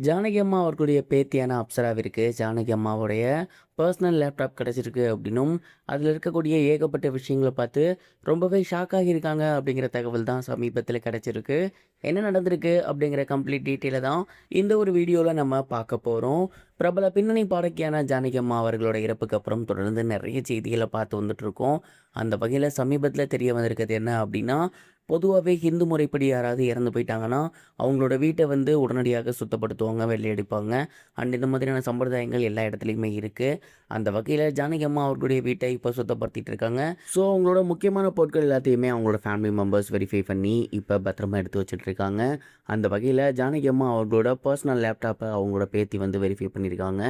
ஜானகி அம்மா அவர்களுடைய பேத்தியான அப்சராவிற்கு ஜானகி அம்மாவுடைய பர்சனல் லேப்டாப் கிடச்சிருக்கு அப்படின்னும், அதில் இருக்கக்கூடிய ஏகப்பட்ட விஷயங்கள பார்த்து ரொம்பவே ஷாக் ஆகியிருக்காங்க அப்படிங்கிற தகவல் தான் சமீபத்தில் கிடச்சிருக்கு. என்ன நடந்திருக்கு அப்படிங்கிற கம்ப்ளீட் டீட்டெயிலை தான் இந்த ஒரு வீடியோவில் நம்ம பார்க்க போகிறோம். பிரபல பின்னணி பாடகியான ஜானகி அம்மா அவர்களோட இறப்புக்கு அப்புறம் தொடர்ந்து நிறைய செய்திகளை பார்த்து வந்துட்டுருக்கோம். அந்த வகையில் சமீபத்தில் தெரிய வந்திருக்கிறது என்ன அப்படின்னா, பொதுவாகவே ஹிந்து முறைப்படி யாராவது இறந்து போயிட்டாங்கன்னா அவங்களோட வீட்டை வந்து உடனடியாக சுத்தப்படுத்துவாங்க, வெள்ளையடிப்பாங்க. அண்ட் இந்த மாதிரியான சம்பிரதாயங்கள் எல்லா இடத்துலையுமே இருக்குது. அந்த வகையில் ஜானகி அம்மா அவர்களுடைய வீட்டை இப்போ சுத்தப்படுத்திட்டு இருக்காங்க. ஸோ அவங்களோட முக்கியமான பொருட்கள் எல்லாத்தையுமே அவங்களோட ஃபேமிலி மெம்பர்ஸ் வெரிஃபை பண்ணி இப்போ பத்திரமா எடுத்து வச்சுட்டு இருக்காங்க. அந்த வகையில் ஜானகி அம்மா அவர்களோட பர்சனல் லேப்டாப்பை அவங்களோட பேத்தி வந்து வெரிஃபை பண்ணியிருக்காங்க.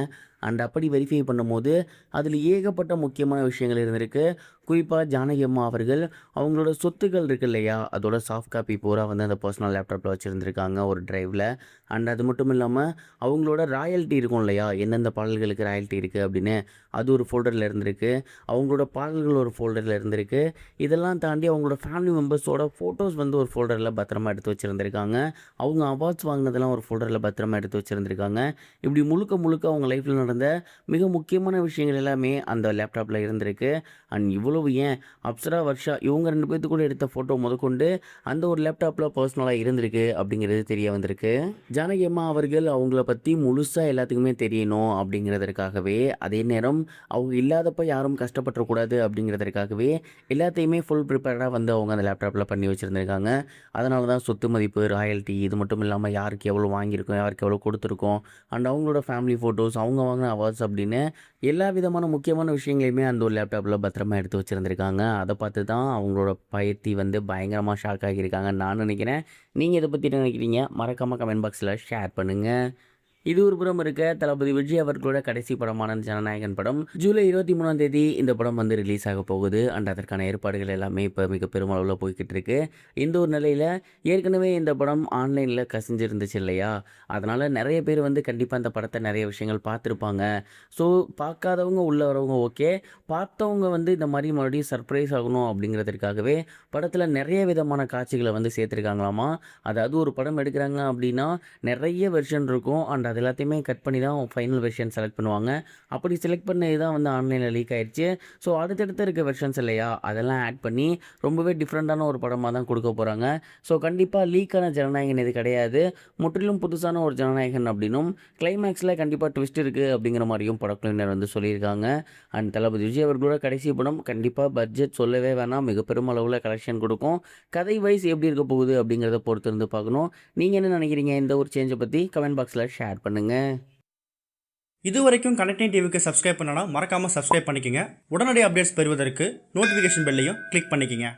அண்ட் அப்படி வெரிஃபை பண்ணும்போது அதில் ஏகப்பட்ட முக்கியமான விஷயங்கள் இருந்திருக்கு. குறிப்பாக ஜானகி அம்மா அவர்கள் அவங்களோட சொத்துக்கள் இருக்கு இல்லையா, அதோட சாஃப்ட் காப்பி பூரா வந்து அந்த பர்சனல் லேப்டாப்பில் வச்சுருந்துருக்காங்க ஒரு ட்ரைவில். அண்ட் அது மட்டும் இல்லாமல் அவங்களோட ராயல்ட்டி இருக்கும் இல்லையா, எந்தெந்த பாடல்களுக்கு ராயல்ட்டி இருக்குது அப்படின்னு, அது ஒரு ஃபோல்டரில் இருந்திருக்கு. அவங்களோட பாடல்கள் ஒரு ஃபோல்டரில் இருந்திருக்கு. இதெல்லாம் தாண்டி அவங்களோட ஃபேமிலி மெம்பர்ஸோட ஃபோட்டோஸ் வந்து ஒரு ஃபோல்டரில் பத்திரமா எடுத்து வச்சுருந்துருக்காங்க. அவங்க அவார்ட்ஸ் வாங்கினதெல்லாம் ஒரு ஃபோல்டரில் பத்திரமா எடுத்து வச்சுருந்துருக்காங்க. இப்படி முழுக்க முழுக்க அவங்க லைஃப்பில் நடந்த மிக முக்கியமான விஷயங்கள் எல்லாமே அந்த லேப்டாப்பில் இருந்திருக்கு. அண்ட் இவ்வளவு ஏன், அப்சரா, வர்ஷா இவங்க 2 பேர்த்து கூட எடுத்த ஃபோட்டோ முதற்கொண்டு அந்த ஒரு லேப்டாப்பில் பர்சனலாக இருந்திருக்கு அப்படிங்கிறது தெரிய வந்திருக்கு. ஜானகி அம்மா அவர்கள் அவங்கள பற்றி முழுசாக எல்லாத்துக்குமே தெரியணும் அப்படிங்கிறதற்காகவே, அதே நேரம் அவங்க இல்லாதப்ப யாரும் கஷ்டப்பட்டுறக்கூடாது அப்படிங்கிறதற்காகவே எல்லாத்தையுமே ஃபுல் ப்ரிப்பேர்டாக வந்து அவங்க அந்த லேப்டாப்பில் பண்ணி வச்சுருந்துருக்காங்க. அதனால தான் சொத்து மதிப்பு, ராயல்ட்டி, இது மட்டும் இல்லாமல் யாருக்கு எவ்வளோ வாங்கியிருக்கோம், யாருக்கு எவ்வளோ கொடுத்துருக்கோம், அண்ட் அவங்களோட ஃபேமிலி ஃபோட்டோஸ், அவங்க வாங்கின அவார்ட்ஸ் அப்படின்னு எல்லா விதமான முக்கியமான விஷயங்களையுமே அந்த ஒரு லேப்டாப்பில் பத்திரமா எடுத்து வச்சுருந்துருக்காங்க. அதை பார்த்து தான் அவங்களோட பயத்தி வந்து பயங்கரமாக ஷாக் ஆகியிருக்காங்கன்னு நான் நினைக்கிறேன். நீங்கள் இதை பற்றி நினைக்கிறீங்க? மறக்காமல் கமெண்ட் பாக்ஸில் ஷேர் பண்ணுங்கள். இது ஒரு புறம் இருக்க, தளபதி விஜய் அவர்களோட கடைசி படமான ஜனநாயகன் படம் ஜூலை 23ஆம் தேதி இந்த படம் வந்து ரிலீஸ் ஆக போகுது. அண்ட் அதற்கான ஏற்பாடுகள் எல்லாமே இப்போ மிக பெருமளவில் போய்கிட்டு இருக்கு. இந்த ஒரு நிலையில் ஏற்கனவே இந்த படம் ஆன்லைனில் கசிஞ்சிருந்துச்சு இல்லையா, அதனால் நிறைய பேர் வந்து கண்டிப்பாக அந்த படத்தை நிறைய விஷயங்கள் பார்த்துருப்பாங்க. ஸோ பார்க்காதவங்க உள்ள வரவங்க ஓகே, பார்த்தவங்க வந்து இந்த மாதிரி மறுபடியும் சர்ப்ரைஸ் ஆகணும் அப்படிங்கிறதுக்காகவே படத்தில் நிறைய விதமான காட்சிகளை வந்து சேர்த்துருக்காங்களாமா. அதாவது ஒரு படம் எடுக்கிறாங்க அப்படின்னா நிறைய வெர்ஷன் இருக்கும். அண்ட் அது எல்லாத்தையுமே கட் பண்ணி தான் ஃபைனல் வெர்ஷன் செலக்ட் பண்ணுவாங்க. அப்படி செலக்ட் பண்ணது தான் வந்து ஆன்லைனில் லீக் ஆயிடுச்சு. ஸோ அடுத்தடுத்து இருக்க வெர்ஷன்ஸ் இல்லையா, அதெல்லாம் ஆட் பண்ணி ரொம்பவே டிஃப்ரெண்ட்டான ஒரு படமாக தான் கொடுக்க போகிறாங்க. ஸோ கண்டிப்பாக லீக்கான ஜனநாயகன் இது கிடையாது, முற்றிலும் புதுசான ஒரு ஜனநாயகன் அப்படின்னும், கிளைமேக்ஸில் கண்டிப்பாக ட்விஸ்ட் இருக்குது அப்படிங்கிற மாதிரியும் படக்குழுவினர் வந்து சொல்லியிருக்காங்க. அண்ட் தளபதி விஜய் அவர்களோட கடைசி படம் கண்டிப்பாக பட்ஜெட் சொல்லவே வேணாம், மிக பெரும் அளவில் கலெக்ஷன் கொடுக்கும். கதை வைஸ் எப்படி இருக்க போகுது அப்படிங்கிறத பொறுத்து இருந்து பார்க்கணும். நீங்கள் என்ன நினைக்கிறீங்க இந்த ஒரு சேஞ்சை பற்றி? கமெண்ட் பாக்ஸில் ஷேர் பண்ணுங்க. இது வரைக்கும் கனெக்டிங் டிவிக்கு சப்ஸ்கிரைப் பண்ணனா மறக்காமல் சப்ஸ்கிரைப் பண்ணிக்கங்க. உடனடி அப்டேட்ஸ் பெறுவதற்கு நோட்டிஃபிகேஷன் பெல்லையும் கிளிக் பண்ணிக்கங்க.